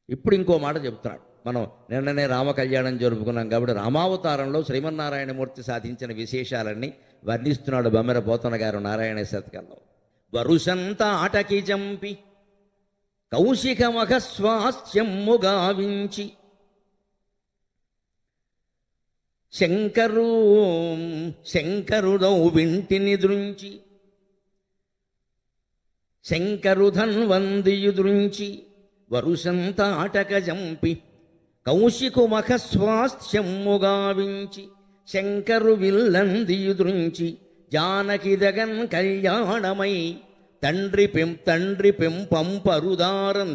ఇప్పుడు ఇంకో మాట చెప్తున్నాడు. మనం నిన్ననే రామ కళ్యాణం జరుపుకున్నాం కాబట్టి రామావతారంలో శ్రీమన్నారాయణమూర్తి సాధించిన విశేషాలన్నీ వర్ణిస్తున్నాడు బమ్మెర పోతన గారు నారాయణ శతకంలో. వరుసంత ఆటకి జంపి కౌశికమఖ స్వాస్థ్యమ్ము గావించి శంకరుడౌ వింటిని దృంచి శంకరుధన్వందియు దృంచి వరుసంత ఆటక జంపి కౌశికుమఖ స్వాస్థ్యమ్ము గావించి శంకరు విల్లందియు దృంచి జానకి జగన్ కళ్యాణమై తండ్రి పంపరుదారన్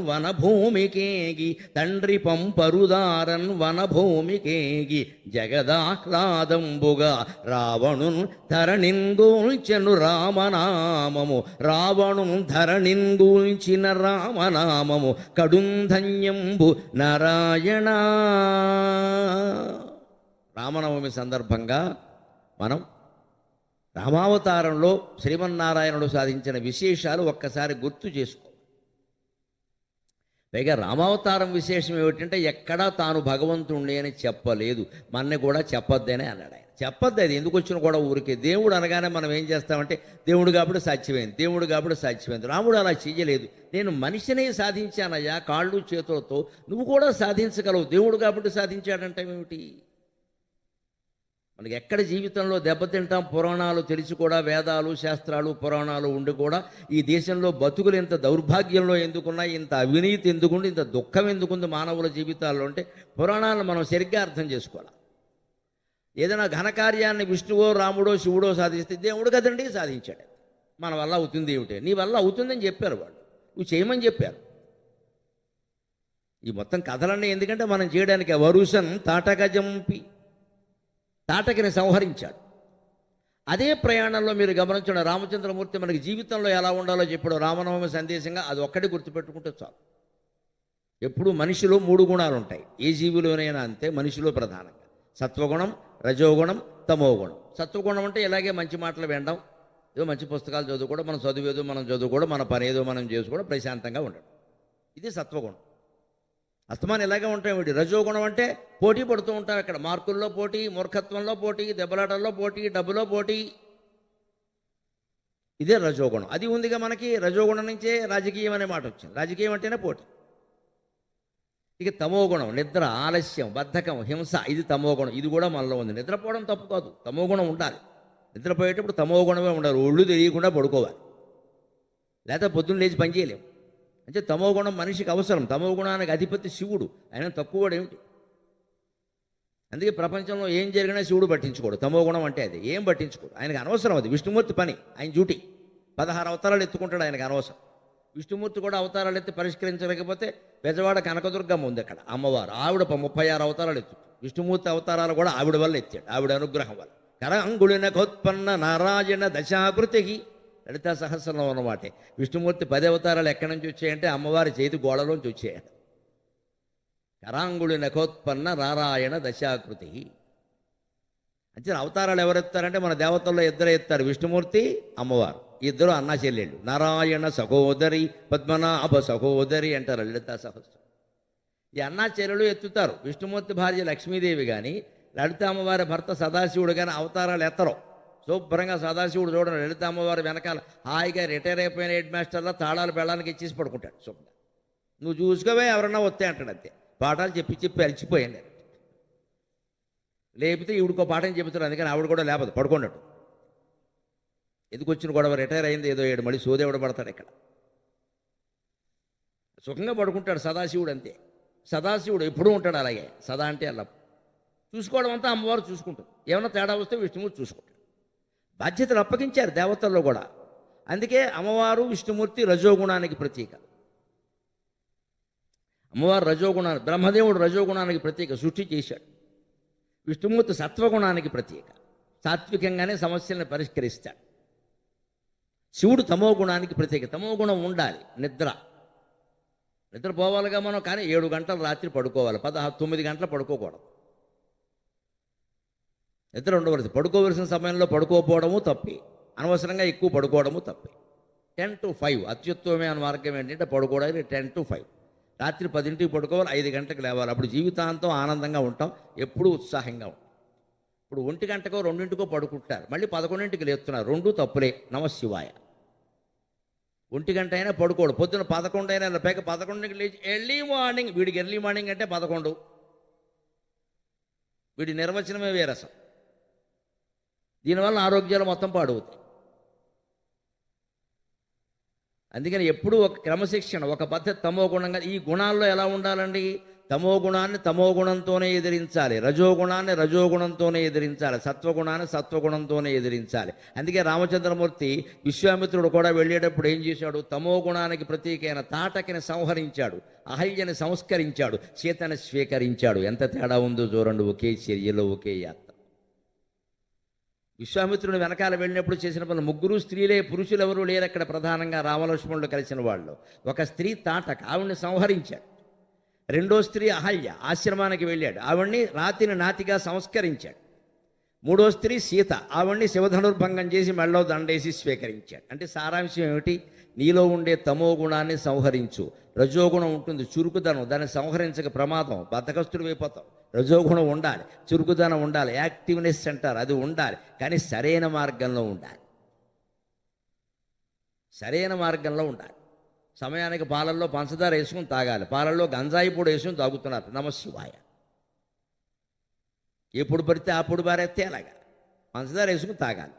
వనభూమికేగి తండ్రి పంపరుదారన్ వనభూమికేగి జగదాహ్లాదంబుగా రావణున్ ధరణింగూల్చెను రామనామము రావణున్ ధరణింగూల్చిన రామనామము కడుంధన్యంబు నారాయణ. రామనవమి సందర్భంగా మనం రామావతారంలో శ్రీమన్నారాయణుడు సాధించిన విశేషాలు ఒక్కసారి గుర్తు చేసుకో. పైగా రామావతారం విశేషం ఏమిటంటే ఎక్కడా తాను భగవంతుణ్ణి అని చెప్పలేదు, మన్ని కూడా చెప్పొద్దనే అన్నాడు ఆయన. చెప్పొద్దు, అది ఎందుకు వచ్చిన కూడా ఊరికే. దేవుడు అనగానే మనం ఏం చేస్తామంటే దేవుడు కాబట్టి సాధ్యమైంది, దేవుడు కాబట్టి సాధ్యమైంది. రాముడు అలా చెయ్యలేదు. నేను మనిషినే సాధించానయ్యా కాళ్ళు చేతులతో, నువ్వు కూడా సాధించగలవు, దేవుడు కాబట్టి సాధించాడంటే ఏమిటి? మనకి ఎక్కడ జీవితంలో దెబ్బతింటాం, పురాణాలు తెలిసి కూడా, వేదాలు శాస్త్రాలు పురాణాలు ఉండి కూడా ఈ దేశంలో బతుకులు ఇంత దౌర్భాగ్యంలో ఎందుకున్నాయి, ఇంత అవినీతి ఎందుకుంది, ఇంత దుఃఖం ఎందుకుంది మానవుల జీవితాల్లో అంటే పురాణాలను మనం సరిగ్గా అర్థం చేసుకోవాలి. ఏదైనా ఘనకార్యాన్ని విష్ణువో రాముడో శివుడో సాధిస్తే దేవుడు కదండి సాధించాడు, మన వల్ల అవుతుంది ఏమిటి, నీ వల్ల అవుతుందని చెప్పారు వాళ్ళు, నువ్వు చేయమని చెప్పారు. ఈ మొత్తం కథలన్నీ ఎందుకంటే మనం చేయడానికి. వరుసన్ తాటక జంపి తాటకిని సంహరించాడు. అదే ప్రయాణంలో మీరు గమనించండి, రామచంద్రమూర్తి మనకి జీవితంలో ఎలా ఉండాలో చెప్పాడు రామనవమి సందేశంగా. అది ఒక్కటి గుర్తుపెట్టుకుంటే చాలు. ఎప్పుడు మనిషిలో 3 గుణాలు ఉంటాయి, ఏ జీవిలోనైనా అంతే. మనిషిలో ప్రధానంగా సత్వగుణం, రజోగుణం, తమోగుణం. సత్వగుణం అంటే ఇలాగే మంచి మాటలు వినడం, ఏదో మంచి పుస్తకాలు చదువుకోవడం, మనం చదివేదో మనం చదువుకోవడం, మన పని ఏదో మనం చేసుకోవడం, ప్రశాంతంగా ఉండడం, ఇది సత్వగుణం. అస్తమానం ఇలాగే ఉంటాం. వీటి రజోగుణం అంటే పోటీ పడుతూ ఉంటాం. ఇక్కడ మార్కుల్లో పోటీ, మూర్ఖత్వంలో పోటీ, దెబ్బలాటల్లో పోటీ, డబ్బులో పోటీ, ఇదే రజోగుణం. అది ఉందిగా మనకి. రజోగుణం నుంచే రాజకీయం అనే మాట వచ్చింది. రాజకీయం అంటేనే పోటీ. ఇక తమోగుణం నిద్ర, ఆలస్యం, బద్ధకం, హింస, ఇది తమోగుణం. ఇది కూడా మనలో ఉంది. నిద్రపోవడం తప్పు కాదు, తమోగుణం ఉండాలి. నిద్రపోయేటప్పుడు తమోగుణమే ఉండాలి, ఒళ్ళు తెలియకుండా పడుకోవాలి, లేకపోతే పొద్దున్న లేచి పని చేయలేము. అంటే తమోగుణం మనిషికి అవసరం. తమోగుణానికి అధిపతి శివుడు, ఆయన తక్కువడు ఏమిటి. అందుకే ప్రపంచంలో ఏం జరిగినా శివుడు పట్టించుకోడు. తమోగుణం అంటే అది ఏం పట్టించుకోడు, ఆయనకు అనవసరం. అది విష్ణుమూర్తి పని, ఆయన డ్యూటీ. 16 అవతారాలు ఎత్తుకుంటాడు, ఆయనకు అనవసరం. విష్ణుమూర్తి కూడా అవతారాలు ఎత్తి పరిష్కరించలేకపోతే బెజవాడ కనకదుర్గమ్మ ఉంది అక్కడ అమ్మవారు, ఆవిడ 36 అవతారాలు ఎత్తు. విష్ణుమూర్తి అవతారాలు కూడా ఆవిడ వల్ల ఎత్తాడు, ఆవిడ అనుగ్రహం వల్ల. కరాంగుళినకోత్పన్న నారాయణ దశాకృతి, లలితా సహస్రంలో ఉన్నమాటే. విష్ణుమూర్తి 10 అవతారాలు ఎక్కడి నుంచి వచ్చాయంటే అమ్మవారి చేతి గోడలోంచి వచ్చాయండి. కరాంగుళి నఖోత్పన్న నారాయణ దశాకృతి. అంటే అవతారాలు ఎవరు ఎత్తారంటే మన దేవతల్లో ఇద్దరు ఎత్తారు, విష్ణుమూర్తి, అమ్మవారు. ఇద్దరు అన్నా చెల్లెళ్ళు. నారాయణ సహోదరి, పద్మనాభ సహోదరి అంటారు లలితా సహస్రం. ఈ అన్నా చెల్లెలు ఎత్తుతారు. విష్ణుమూర్తి భార్య లక్ష్మీదేవి కానీ, లలిత అమ్మవారి భర్త సదాశివుడు కానీ అవతారాలు ఎత్తరు. శుభ్రంగా సదాశివుడు చూడండి, లలిత అమ్మవారి వెనకాల హాయిగా రిటైర్ అయిపోయిన హెడ్ మాస్టర్లో తాళాలు పెళ్ళడానికి ఇచ్చేసి పడుకుంటాడు శుభ్రంగా. నువ్వు చూసుకోవే ఎవరన్నా వస్తే అంటాడు, అంతే. పాఠాలు చెప్పి అలిచిపోయాను. లేకపోతే ఈవిడికో పాఠం చెబుతాడు, అందుకని ఆవిడ కూడా లేపదు, పడుకున్నట్టు. ఎందుకు వచ్చిన గొడవ, రిటైర్ అయింది ఏదో ఏడు, మళ్ళీ సోదేవుడ పడతాడు ఇక్కడ. సుఖంగా పడుకుంటాడు సదాశివుడు, అంతే. సదాశివుడు ఎప్పుడూ ఉంటాడు అలాగే. సదా అంటే అలా చూసుకోవడం అంతా అమ్మవారు చూసుకుంటుంది. ఏమైనా తేడా వస్తే విష్ణుమూర్తి చూసుకుంటాడు. బాధ్యతలు అప్పగించారు దేవతల్లో కూడా. అందుకే అమ్మవారు విష్ణుమూర్తి రజోగుణానికి ప్రతీక. అమ్మవారు రజోగుణానికి, బ్రహ్మదేవుడు రజోగుణానికి ప్రతీక, సృష్టి చేశాడు. విష్ణుమూర్తి సత్వగుణానికి ప్రతీక, సాత్వికంగానే సమస్యలను పరిష్కరిస్తాడు. శివుడు తమోగుణానికి ప్రతీక. తమోగుణం ఉండాలి. నిద్రపోవాలిగా మనం, కానీ 7 గంటలు రాత్రి పడుకోవాలి, 9 గంటలు పడుకోకూడదు. నిద్ర ఉండవలసి. పడుకోవలసిన సమయంలో పడుకోకపోవడము తప్పే, అనవసరంగా ఎక్కువ పడుకోవడము తప్పే. 10 to 5 అత్యుత్తమమైన మార్గం ఏంటంటే పడుకోవడానికి 10 to 5. రాత్రి 10ంటికి పడుకోవాలి, 5 గంటలకు లేవాలి. అప్పుడు జీవితాంతం ఆనందంగా ఉంటాం, ఎప్పుడూ ఉత్సాహంగా ఉంటాం. ఇప్పుడు 1 గంటకో 2ంటికో పడుకుంటారు, మళ్ళీ 11ంటికి లేస్తున్నారు, 2 తప్పులే. నమశివాయ. 1 గంట అయినా పడుకోడు, పొద్దున 11 అయినా పైగా 11ంటికి లేచి ఎర్లీ మార్నింగ్. వీడికి ఎర్లీ మార్నింగ్ అంటే 11. వీడి నిర్వచనమే వేరసం. దీనివల్ల ఆరోగ్యాలు మొత్తం పాడవుతాయి. అందుకని ఎప్పుడూ ఒక క్రమశిక్షణ, ఒక పద్ధతి, తమో గుణంగా. ఈ గుణాల్లో ఎలా ఉండాలండి? తమో గుణాన్ని తమో గుణంతోనే ఎదిరించాలి, రజోగుణాన్ని రజోగుణంతోనే ఎదిరించాలి, సత్వగుణాన్ని సత్వగుణంతోనే ఎదిరించాలి. అందుకే రామచంద్రమూర్తి విశ్వామిత్రుడు కూడా వెళ్ళేటప్పుడు ఏం చేశాడు? తమో గుణానికి ప్రతీకైన తాటకిని సంహరించాడు, అహల్యని సంస్కరించాడు, సీతని స్వీకరించాడు. ఎంత తేడా ఉందో చూడండి, ఒకే చర్యలో ఒకే యాత్ర. విశ్వామిత్రుడు వెనకాల వెళ్ళినప్పుడు చేసిన పనులు ముగ్గురు స్త్రీలే, పురుషులు ఎవరూ లేరు అక్కడ. ప్రధానంగా రామలక్ష్మణులు కలిసిన వాళ్ళు. ఒక స్త్రీ తాటక, ఆవిడ్ని సంహరించాడు. రెండో స్త్రీ అహల్య, ఆశ్రమానికి వెళ్ళాడు, ఆవిడ్ని రాతిని నాతిగా సంస్కరించాడు. మూడో స్త్రీ సీత, ఆవిడ్ని శివధనుర్భంగం చేసి మెళ్ళో దండేసి స్వీకరించాడు. అంటే సారాంశం ఏమిటి? నీలో ఉండే తమో గుణాన్ని సంహరించు. రజోగుణం ఉంటుంది, చురుకుదనం, దాన్ని సంహరించక ప్రమాదం, బద్ధకస్తుడు అయిపోతాం. రజోగుణం ఉండాలి, చురుకుదనం ఉండాలి, యాక్టివ్నెస్ అంటారు, అది ఉండాలి. కానీ సరైన మార్గంలో ఉండాలి, సరైన మార్గంలో ఉండాలి. సమయానికి పాలల్లో పంచదార వేసుకుని తాగాలి, పాలల్లో గంజాయి పొడి వేసుకుని తాగుతున్నారు. నమశివాయ. ఎప్పుడు పడితే అప్పుడు బారేస్తే అలాగా పంచదార వేసుకుని తాగాలి.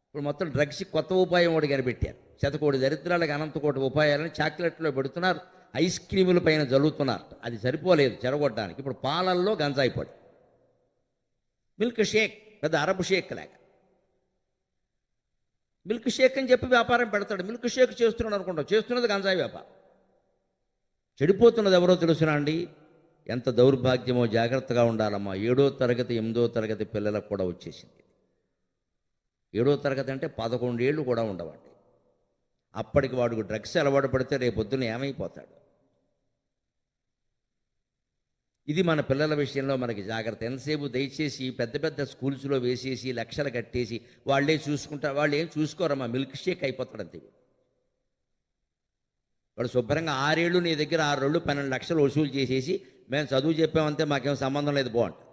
ఇప్పుడు మొత్తం డ్రగ్స్ కొత్త ఉపాయం ఒకటి కనిపెట్టారు. శతకోటి దరిద్రాలకు అనంతకోటి ఉపాయాలని చాక్లెట్లో పెడుతున్నారు, ఐస్ క్రీముల పైన జల్లుతున్నారు. అది సరిపోలేదు చెరగొట్టడానికి. ఇప్పుడు పాలల్లో గంజాయి పొడి, మిల్క్ షేక్, పెద్ద అరబ్ షేక్ లాగా మిల్క్ షేక్ అని చెప్పి వ్యాపారం పెడతాడు. మిల్క్ షేక్ చేస్తున్నాడు అనుకుంటాం, చేస్తున్నది గంజాయి వ్యాపారం. చెడిపోతున్నది ఎవరో తెలుసునా అండి? ఎంత దౌర్భాగ్యమో, జాగ్రత్తగా ఉండాలమ్మా. 7వ తరగతి 8వ తరగతి పిల్లలకు కూడా వచ్చేసింది. 7వ తరగతి అంటే 11 ఏళ్ళు కూడా ఉండవండి. అప్పటికి వాడికి డ్రగ్స్ అలవాటు పడితే రేపొద్దున ఏమైపోతాడు? ఇది మన పిల్లల విషయంలో మనకి జాగ్రత్త. ఎంతసేపు దయచేసి పెద్ద పెద్ద స్కూల్స్లో వేసేసి లక్షలు కట్టేసి వాళ్ళే చూసుకుంటారు. వాళ్ళు ఏం చూసుకోరమ్మా, మిల్క్ షేక్ అయిపోతాడు అంతే. వాడు శుభ్రంగా 6 ఏళ్ళు నీ దగ్గర 6 ఏళ్ళు 12 లక్షలు వసూలు చేసేసి మేము చదువు చెప్పామంటే మాకేం సంబంధం లేదు బాగుంటుంది.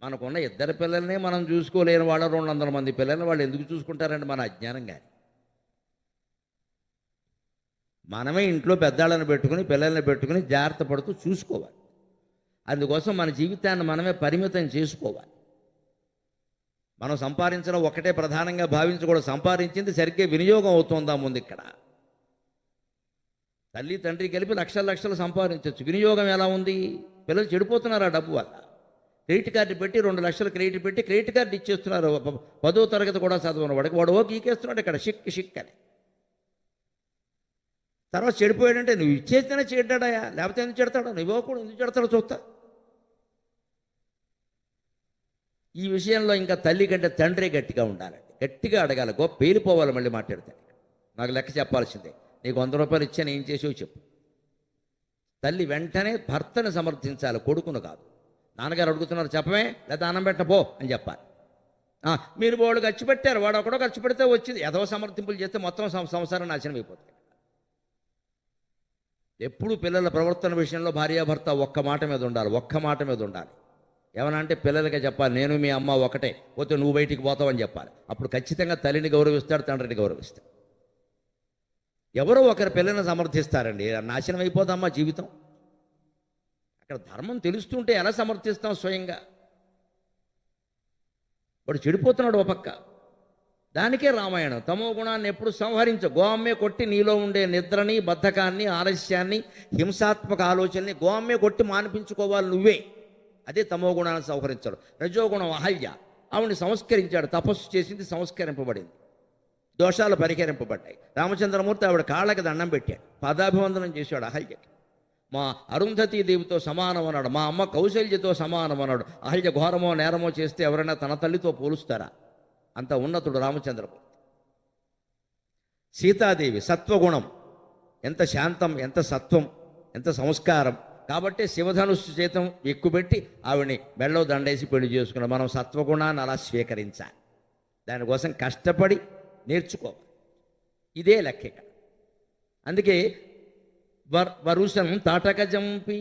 మనకున్న 2 పిల్లల్ని మనం చూసుకోలేని వాళ్ళ 200 మంది పిల్లల్ని వాళ్ళు ఎందుకు చూసుకుంటారండి? మన అజ్ఞానం. కానీ మనమే ఇంట్లో పెద్దాళ్ళని పెట్టుకుని పిల్లల్ని పెట్టుకుని జాగ్రత్త పడుతూ చూసుకోవాలి. అందుకోసం మన జీవితాన్ని మనమే పరిమితం చేసుకోవాలి. మనం సంపాదించడం ఒకటే ప్రధానంగా భావించకూడదు. సంపాదించింది సరిగ్గా వినియోగం అవుతుందా ముందు. ఇక్కడ తల్లి తండ్రి కలిపి లక్షల లక్షలు సంపాదించవచ్చు, వినియోగం ఎలా ఉంది? పిల్లలు చెడిపోతున్నారు ఆ డబ్బు వల్ల. క్రెడిట్ కార్డు పెట్టి 2 లక్షలు క్రెడిట్ పెట్టి క్రెడిట్ కార్డు ఇచ్చేస్తున్నారు. 10వ తరగతి కూడా చదవని వాడికి వాడు గీకేస్తున్నాడు ఇక్కడ షిక్ షిక్ అని. తర్వాత చెడిపోయాడంటే నువ్వు ఇచ్చేస్తేనే చెడ్డాడయా, లేకపోతే ఎందుకు చెడతాడు? నువ్వు ఇవ్వకూడదు, ఎందుకు చెడతాడో చూస్తా. ఈ విషయంలో ఇంకా తల్లి కంటే తండ్రి గట్టిగా ఉండాలండి, గట్టిగా అడగాలి. పేలిపోవాలి. మళ్ళీ మాట్లాడతాను, నాకు లెక్క చెప్పాల్సిందే. నీకు 100 రూపాయలు ఇచ్చాను, ఏం చేసావు చెప్పు. తల్లి వెంటనే భర్తను సమర్థించాలి, కొడుకును కాదు. నాన్నగారు అడుగుతున్నారు చెప్పమే, లేదా అన్నం పెట్టపో అని చెప్పాలి. మీరు వాడు ఖర్చు పెట్టారు, వాడు ఒకడో ఖర్చు పెడితే వచ్చింది. ఏదో సమర్థింపులు చేస్తే మొత్తం సంసారం నాశనం అయిపోతుంది. ఎప్పుడు పిల్లల ప్రవర్తన విషయంలో భార్యాభర్త ఒక్క మాట మీద ఉండాలి, ఒక్క మాట మీద ఉండాలి. ఏమన్నా అంటే పిల్లలకే చెప్పాలి, నేను మీ అమ్మ ఒకటే, పోతే నువ్వు బయటికి పోతావని చెప్పాలి. అప్పుడు ఖచ్చితంగా తల్లిని గౌరవిస్తాడు, తండ్రిని గౌరవిస్తాడు. ఎవరో ఒకరి పిల్లల్ని సమర్థిస్తారండి, నాశనం అయిపోదమ్మా జీవితం. అక్కడ ధర్మం తెలుస్తుంటే ఎలా సమర్థిస్తాం స్వయంగా? వాడు చెడిపోతున్నాడు ఓ పక్క. దానికే రామాయణం. తమో గుణాన్ని ఎప్పుడు సంహరించు. గోమ్మే కొట్టి నీలో ఉండే నిద్రని, బద్ధకాన్ని, ఆలస్యాన్ని, హింసాత్మక ఆలోచనని గోమ్మే కొట్టి మానిపించుకోవాలి నువ్వే. అదే తమో గుణాన్ని సంహరించాడు. రజోగుణం అహల్య, ఆవిడ్ని సంస్కరించాడు, తపస్సు చేసింది, సంస్కరింపబడింది, దోషాలు పరిహరింపబడ్డాయి. రామచంద్రమూర్తి ఆవిడ కాళ్ళకి దండం పెట్టాడు, పాదాభివందనం చేశాడు అహల్యకి. మా అరుంధతీ దేవితో సమానం అన్నాడు, మా అమ్మ కౌశల్యతో సమానం అన్నాడు. అహల్య ఘోరమో నేరమో చేస్తే ఎవరైనా తన తల్లితో పోలుస్తారా? అంత ఉన్నతుడు రామచంద్రమూర్తి. సీతాదేవి సత్వగుణం, ఎంత శాంతం, ఎంత సత్వం, ఎంత సంస్కారం. కాబట్టి శివధనుస్సు చేతం ఎక్కుపెట్టి ఆవిడ్ని మెళ్ళో దండేసి పెళ్లి చేసుకున్నాం. మనం సత్వగుణాన్ని అలా స్వీకరించాలి, దానికోసం కష్టపడి నేర్చుకోవాలి. ఇదే లెక్క ఇక. అందుకే వరుషం తాటక జంపి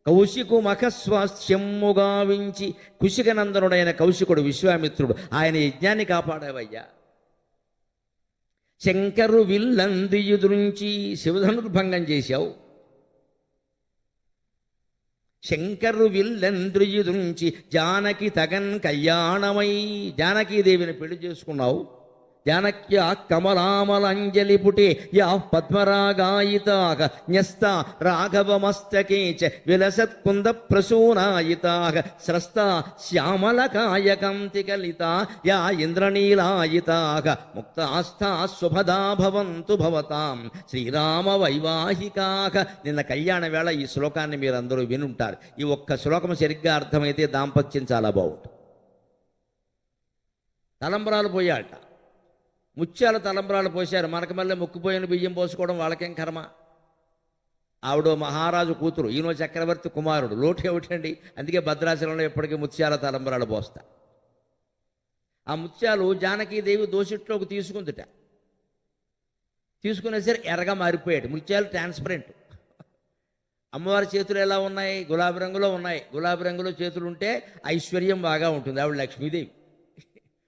కౌశికు మఖస్వాస్యమ్ము గావించి, కుశికనందనుడైన కౌశికుడు విశ్వామిత్రుడు ఆయన యజ్ఞాన్ని కాపాడావయ్యా. శంకరు విల్లందియుదురించి శివధనుర్భంగం చేశావు. శంకరు విల్లంద్రియుదురించి జానకి తగన్ కళ్యాణమై, జానకీదేవిని పెళ్లి చేసుకున్నావు. జానక్యా కమలామలంజలి పుటే యా పద్మరాగాయితాగ న్యస్త రాఘవమస్తకే చ విలసత్కుంద ప్రసూనాయితాగ స్రస్త శ్యామలకాయకంతికలిత యా ఇంద్రనీలాయితాగ ముక్తాస్థా శుభదా భవంతు భవతాం శ్రీరామ వైవాహికాగ. నిన్న కళ్యాణ వేళ ఈ శ్లోకాన్ని మీరందరూ వినుంటారు. ఈ ఒక్క శ్లోకం సరిగ్గా అర్థమైతే దాంపత్యం చాలా బాగుంటుంది. తలంబరాలు పోయాట, ముత్యాల తలంబ్రాలు పోశారు. మనకు మళ్ళీ ముక్కుపోయిన బియ్యం పోసుకోవడం వాళ్ళకేం కర్మ. ఆవిడో మహారాజు కూతురు, ఈయనో చక్రవర్తి కుమారుడు, లోటు ఏమిటండి. అందుకే భద్రాచలంలో ఎప్పటికీ ముత్యాల తలంబ్రాలు పోస్తా. ఆ ముత్యాలు జానకీదేవి దోసిట్లోకి తీసుకుందిట. తీసుకునేసరి ఎర్రగా మారిపోయాడు. ముత్యాలు ట్రాన్స్పరెంట్. అమ్మవారి చేతులు ఎలా ఉన్నాయి? గులాబీ రంగులో ఉన్నాయి. గులాబీ రంగులో చేతులు ఉంటే ఐశ్వర్యం బాగా ఉంటుంది. ఆవిడ లక్ష్మీదేవి.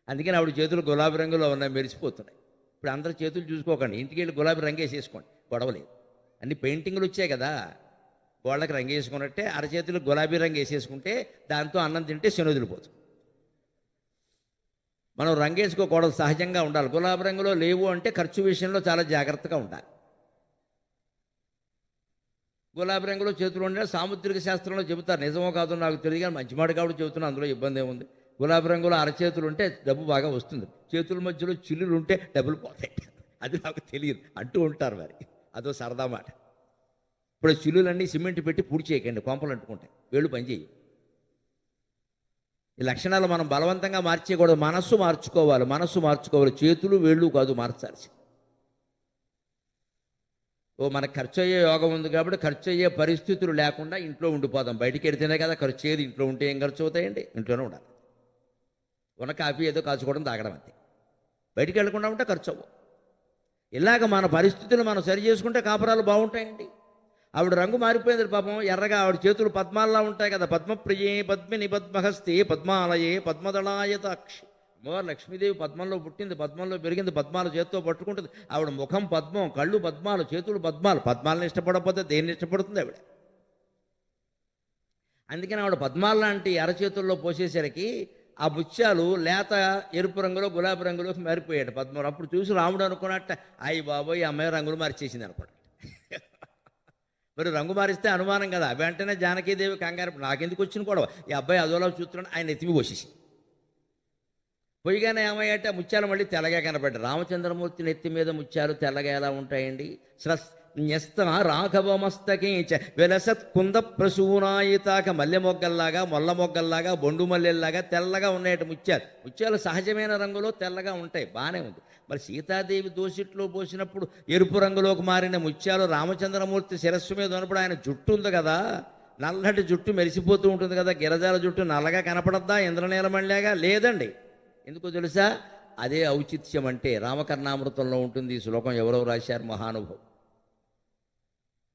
అందుకని ఆవిడ చేతులు గులాబీ రంగులో ఉన్నాయి, మెరిసిపోతున్నాయి. ఇప్పుడు అందరు చేతులు చూసుకోకండి, ఇంటికి వెళ్ళి గులాబీ రంగు వేసేసుకోండి, గొడవలేదు. అన్ని పెయింటింగ్లు వచ్చాయి కదా, గోళ్ళకి రంగు వేసుకున్నట్టే అరచేతులు గులాబీ రంగు వేసేసుకుంటే దాంతో అన్నం తింటే శనొదిలిపోతుంది. మనం రంగు వేసుకోకూడదు, సహజంగా ఉండాలి. గులాబీ రంగులో లేవు అంటే ఖర్చు విషయంలో చాలా జాగ్రత్తగా ఉండాలి. గులాబీ రంగులో చేతులు ఉండే సాముద్రిక శాస్త్రంలో చెబుతారు, నిజమో కాదో నాకు తెలియదు కానీ మంచి మాట కాబట్టి చెబుతున్నా, అందులో ఇబ్బంది ఏముంది. గులాబీ రంగులో అరచేతులు ఉంటే డబ్బు బాగా వస్తుంది, చేతుల మధ్యలో చిల్లులు ఉంటే డబ్బులు పోతాయి. అది నాకు తెలియదు అంటూ ఉంటారు మరి, అదో సరదా మాట. ఇప్పుడు చిల్లులన్నీ సిమెంట్ పెట్టి పూడి చేయకండి, కొంపలు అంటుకుంటాయి, వేళ్ళు పనిచేయి. ఈ లక్షణాలు మనం బలవంతంగా మార్చేయకూడదు, మనస్సు మార్చుకోవాలి. చేతులు వేళ్ళు కాదు మార్చాల్సి. మనకు ఖర్చు అయ్యే యోగం ఉంది కాబట్టి ఖర్చు అయ్యే పరిస్థితులు లేకుండా ఇంట్లో ఉండిపోదాం. బయటికి వెడితేనే కదా ఖర్చు అయ్యేది, ఇంట్లో ఉంటే ఏం ఖర్చు అవుతాయండి? ఇంట్లోనే ఉండాలి. ఉన్న కాఫీ ఏదో కాచుకోవడం తాగడం అంతే. బయటికి వెళ్ళకుండా ఉంటే ఖర్చు అవ్వవు. ఇలాగ మన పరిస్థితులు మనం సరి చేసుకుంటే కాపురాలు బాగుంటాయండి. ఆవిడ రంగు మారిపోయింది పాపం, ఎర్రగా. ఆవిడ చేతులు పద్మాల్లా ఉంటాయి కదా, పద్మప్రియే పద్మిని పద్మహస్తే పద్మాలయే పద్మదళాయతాక్షి. అమ్మవారు లక్ష్మీదేవి పద్మంలో పుట్టింది, పద్మంలో పెరిగింది, పద్మాలు చేతితో పట్టుకుంటుంది. ఆవిడ ముఖం పద్మం, కళ్ళు పద్మాలు, చేతులు పద్మాలు. పద్మాలను ఇష్టపడకపోతే దేన్ని ఇష్టపడుతుంది ఆవిడ? అందుకని ఆవిడ పద్మాల లాంటి అరచేతుల్లో పోసేసరికి ఆ ముత్యాలు లేత ఎరుపు రంగులో గులాబీ రంగులోకి మారిపోయాడు పద్మం. అప్పుడు చూసి రాముడు అనుకున్నట్ట, అయ్యి బాబోయ్ ఈ అమ్మాయి రంగులు మార్చేసింది అనుకోండి. మరి రంగు మారిస్తే అనుమానం కదా. వెంటనే జానకీదేవి కంగారు, నాకెందుకు వచ్చిన కూడా ఈ అబ్బాయి అదోలా చూస్తున్నాడు, ఆయన ఎత్తిమి పోసేసి పొయ్యిగానే ఏమయ్యాట, ముత్యాలు మళ్ళీ తెల్లగా కనపడ్డాయి. రామచంద్రమూర్తి నెత్తి మీద ముత్యాలు తెల్లగా ఎలా ఉంటాయండి? న్యస్త రాఘవమస్తకే చ విలసత్ కుంద ప్రసూనాయితాక. మల్లె మొగ్గల్లాగా, మొల్ల మొగ్గల్లాగా, బొండు మల్లెల్లాగా తెల్లగా ఉన్నాయట ముత్యాలు. ముత్యాలు సహజమైన రంగులో తెల్లగా ఉంటాయి, బాగానే ఉంది. మరి సీతాదేవి దోసిట్లో పోసినప్పుడు ఎరుపు రంగులోకి మారిన ముత్యాలు రామచంద్రమూర్తి శిరస్సు మీద ఉన్నప్పుడు ఆయన జుట్టు ఉంది కదా, నల్లటి జుట్టు మెరిసిపోతూ ఉంటుంది కదా, గిరజాల జుట్టు నల్లగా కనపడద్దా ఇంద్రనీలమణిలాగా? లేదండి. ఎందుకో తెలుసా? అదే ఔచిత్యం అంటే. రామకర్ణామృతంలో ఉంటుంది ఈ శ్లోకం. ఎవరో రాశారు మహానుభవం.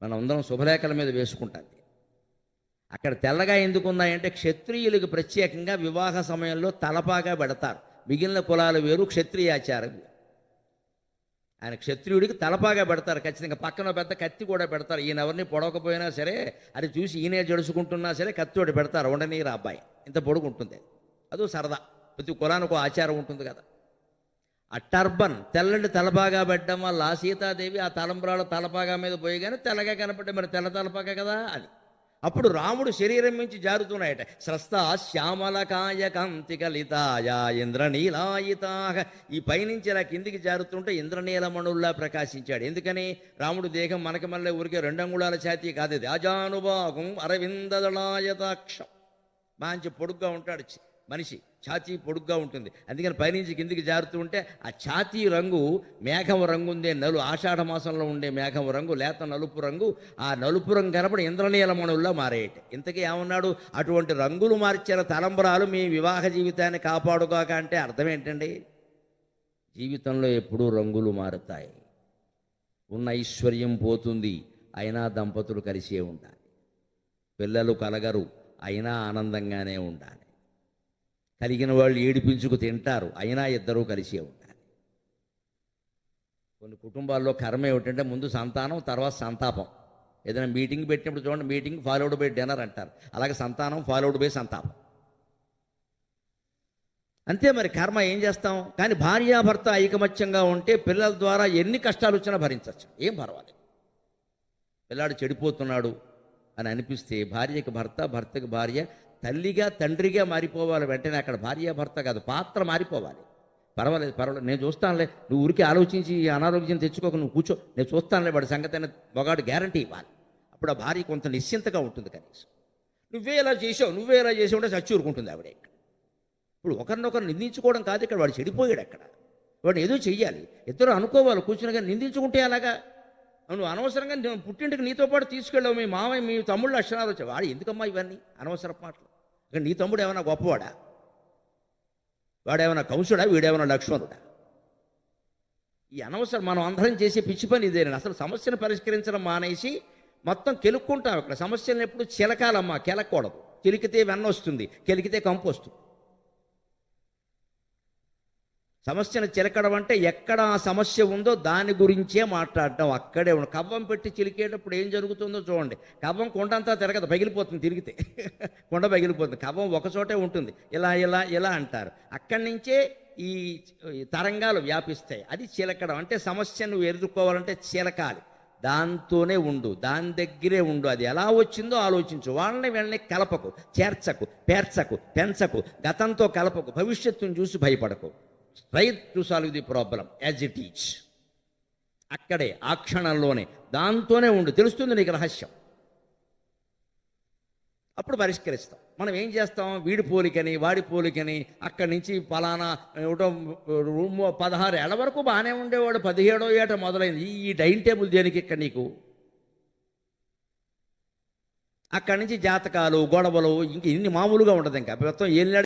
మనం అందరం శుభలేఖల మీద వేసుకుంటాం. అక్కడ తెల్లగా ఎందుకున్నాయంటే క్షత్రియులకు ప్రత్యేకంగా వివాహ సమయంలో తలపాగా పెడతారు. మిగిలిన కులాలు వేరు, క్షత్రియాచారం. ఆయన క్షత్రియుడికి తలపాగా పెడతారు ఖచ్చితంగా. పక్కన పెద్ద కత్తి కూడా పెడతారు. ఈయన ఎవరిని పొడవకపోయినా సరే అది చూసి ఈయనే జడుచుకుంటున్నా సరే కత్తి ఒకటి పెడతారు. ఉండనీరు అబ్బాయి ఇంత పొడుగుంటుంది. అదో సరదా, ప్రతి కులానికి ఆచారం ఉంటుంది కదా. ఆ టర్బన్ తెల్లని తలపాగా పెట్టడం వల్ల సీతాదేవి ఆ తలంబ్రాల తలపాగా మీద పోయిగానే తెల్లగా కనపడ్డా. మరి తెల్ల తలపాగా కదా అది. అప్పుడు రాముడు శరీరం నుంచి జారుతున్నాయట. స్రస్త శ్యామలకాయ కాంతికలితాయ ఇంద్రనీలాయితాహ. ఈ పైనుంచి ఇలా కిందికి జారుతుంటే ఇంద్రనీలమణుల్లా ప్రకాశించాడు. ఎందుకని? రాముడు దేహం మనకి మళ్ళీ ఊరికే 2 అంగుళాల ఛాతీ కాదు, ఇది అజానుభాగం అరవిందదళాయతాక్షం. మంచి పొడుగ్గా ఉంటాడు మనిషి, ఛాతీ పొడుగ్గా ఉంటుంది. అందుకని పైనుంచి కిందికి జారుతూ ఉంటే ఆ ఛాతీ రంగు మేఘం రంగు ఉందే, ఆషాఢ మాసంలో ఉండే మేఘం రంగు, లేత నలుపు రంగు. ఆ నలుపు రంగు కనపడి ఇంద్రనీలమణుల్లో మారేయట. ఇంతకీ ఏమన్నాడు? అటువంటి రంగులు మార్చిన తలంబరాలు మీ వివాహ జీవితాన్ని కాపాడుగాక అంటే అర్థం ఏంటండి? జీవితంలో ఎప్పుడూ రంగులు మారుతాయి. ఉన్న ఐశ్వర్యం పోతుంది, అయినా దంపతులు కలిసే ఉండాలి. పిల్లలు కలగరు, అయినా ఆనందంగానే ఉండాలి. కలిగిన వాళ్ళు ఏడిపించుకు తింటారు, అయినా ఇద్దరూ కలిసే ఉండాలి. కొన్ని కుటుంబాల్లో కర్మ ఏమిటంటే ముందు సంతానం, తర్వాత సంతాపం. ఏదైనా మీటింగ్ పెట్టినప్పుడు చూడండి, మీటింగ్ ఫాలోడ్ బై డిన్నర్ అంటారు. అలాగే సంతానం ఫాలోడ్ బై సంతాపం. అంతే మరి కర్మ, ఏం చేస్తాం. కానీ భార్యాభర్త ఐకమత్యంగా ఉంటే పిల్లల ద్వారా ఎన్ని కష్టాలు వచ్చినా భరించవచ్చు, ఏం పర్వాలేదు. పిల్లాడు చెడిపోతున్నాడు అని అనిపిస్తే భార్యకి భర్త, భర్తకి భార్య, తల్లిగా తండ్రిగా మారిపోవాలి. వెంటనే అక్కడ భార్యాభర్త కాదు, పాత్ర మారిపోవాలి. పర్వాలేదు, నేను చూస్తానులే, నువ్వు ఊరికి ఆలోచించి అనారోగ్యం తెచ్చుకోక నువ్వు కూర్చో, నేను చూస్తానులే వాడి సంగతి అయిన మొగాడు గ్యారంటీ ఇవ్వాలి. అప్పుడు ఆ భార్య కొంత నిశ్చింతగా ఉంటుంది. కనీసం నువ్వే ఇలా చేసావు అంటే చచ్చి ఊరుకుంటుంది ఆవిడ. ఇప్పుడు ఒకరినొకరు నిందించుకోవడం కాదు ఇక్కడ, వాడు చెడిపోయాడు. అక్కడ వాడిని ఏదో చెయ్యాలి, ఇద్దరు అనుకోవాలి కూర్చుని. కానీ నిందించుకుంటే అలాగా నువ్వు అనవసరంగా పుట్టింటికి నీతో పాటు తీసుకెళ్ళావు, మీ మామయ్య మీ తమ్ముళ్ళు అక్షరాలు వచ్చావు. వాడు ఎందుకమ్మా ఇవన్నీ అనవసర మాటలు. ఇక నీ తమ్ముడు ఏమైనా గొప్పవాడా, వాడేమైనా కంసుడా, వీడేమైనా లక్ష్మణుడా? ఈ అనవసరం మనం అందరం చేసే పిచ్చి పని ఇదేనండి. అసలు సమస్యను పరిష్కరించడం మానేసి మొత్తం కెలుక్కుంటాం. ఇక్కడ సమస్యలను ఎప్పుడు చిలకాలమ్మా, కెలకూడదు. కెలికితే వెన్న వస్తుంది, కెలికితే కంపు వస్తుంది. సమస్యను చిలకడం అంటే ఎక్కడ ఆ సమస్య ఉందో దాని గురించే మాట్లాడటం. అక్కడే ఉన్న కవ్వం పెట్టి చిలికేటప్పుడు ఏం జరుగుతుందో చూడండి. కవ్వం కొండంతా తిరగదు, పగిలిపోతుంది. తిరిగితే కొండ పగిలిపోతుంది. కవ్వం ఒకచోటే ఉంటుంది. ఇలా ఇలా ఇలా అంటారు. అక్కడి నుంచే ఈ తరంగాలు వ్యాపిస్తాయి. అది చిలకడం అంటే సమస్యను ఎదుర్కోవాలంటే చిలకాలి. దాంతోనే ఉండు, దాని దగ్గరే ఉండు. అది ఎలా వచ్చిందో ఆలోచించు. వీళ్ళని కలపకు, చేర్చకు, పేర్చకు, పెంచకు, గతంతో కలపకు, భవిష్యత్తును చూసి భయపడకు. Try to solve the problem as it is. అక్కడే ఆ క్షణంలోనే దాంతోనే ఉండు, తెలుస్తుంది నీకు రహస్యం. అప్పుడు పరిష్కరిస్తాం. మనం ఏం చేస్తాం, వీడి పోలికని వాడి పోలికని అక్కడి నుంచి ఫలానా 16 ఏళ్ల వరకు బాగానే ఉండేవాడు, 17వ ఏట మొదలైంది ఈ డైనింగ్ టేబుల్ దేనికి ఇక్కడ నీకు? అక్కడి నుంచి జాతకాలు, గొడవలు, ఇంక ఇన్ని మామూలుగా ఉండదు. ఇంకా మొత్తం ఏళ్ళ